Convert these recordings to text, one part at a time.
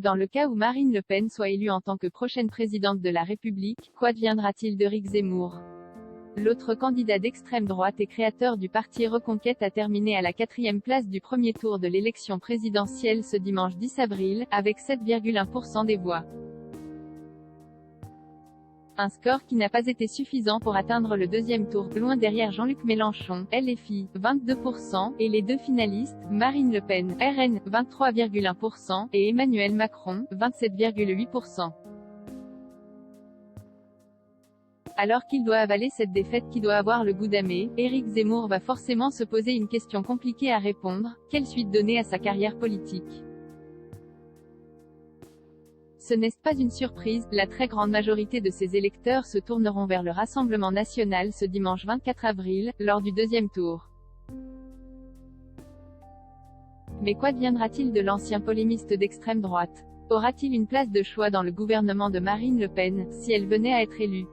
Dans le cas où Marine Le Pen soit élue en tant que prochaine présidente de la République, qu'adviendra-t-il d'Éric Zemmour? L'autre candidat d'extrême droite et créateur du parti Reconquête a terminé à la 4e place du premier tour de l'élection présidentielle ce dimanche 10 avril, avec 7,1% des voix. Un score qui n'a pas été suffisant pour atteindre le deuxième tour, loin derrière Jean-Luc Mélenchon, LFI, 22%, et les deux finalistes, Marine Le Pen, RN, 23,1%, et Emmanuel Macron, 27,8%. Alors qu'il doit avaler cette défaite qui doit avoir le goût d'amer, Éric Zemmour va forcément se poser une question compliquée à répondre: quelle suite donner à sa carrière politique? Ce n'est pas une surprise, la très grande majorité de ses électeurs se tourneront vers le Rassemblement national ce dimanche 24 avril, lors du deuxième tour. Mais qu'adviendra-t-il de l'ancien polémiste d'extrême droite? Aura-t-il une place de choix dans le gouvernement de Marine Le Pen, si elle venait à être élue?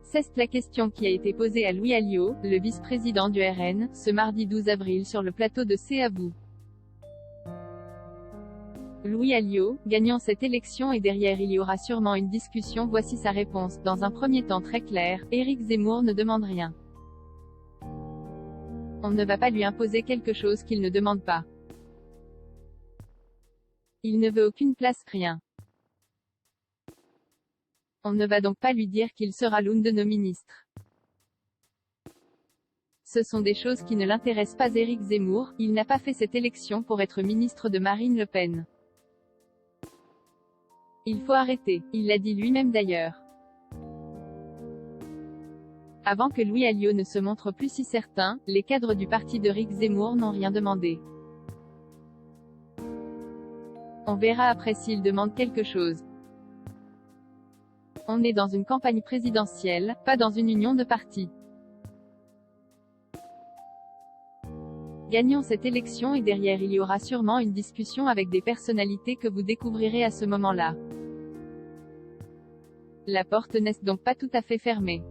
C'est la question qui a été posée à Louis Alliot, le vice-président du RN, ce mardi 12 avril sur le plateau de C'est à vous. Louis Alliot, gagnant cette élection et derrière il y aura sûrement une discussion. Voici sa réponse, dans un premier temps très clair: Éric Zemmour ne demande rien. On ne va pas lui imposer quelque chose qu'il ne demande pas. Il ne veut aucune place, rien. On ne va donc pas lui dire qu'il sera l'un de nos ministres. Ce sont des choses qui ne l'intéressent pas. Éric Zemmour, il n'a pas fait cette élection pour être ministre de Marine Le Pen. Il faut arrêter. Il l'a dit lui-même d'ailleurs. Avant que Louis Alliot ne se montre plus si certain, les cadres du parti d'Éric Zemmour n'ont rien demandé. On verra après s'il demande quelque chose. On est dans une campagne présidentielle, pas dans une union de partis. Gagnons cette élection et derrière il y aura sûrement une discussion avec des personnalités que vous découvrirez à ce moment-là. La porte n'est donc pas tout à fait fermée.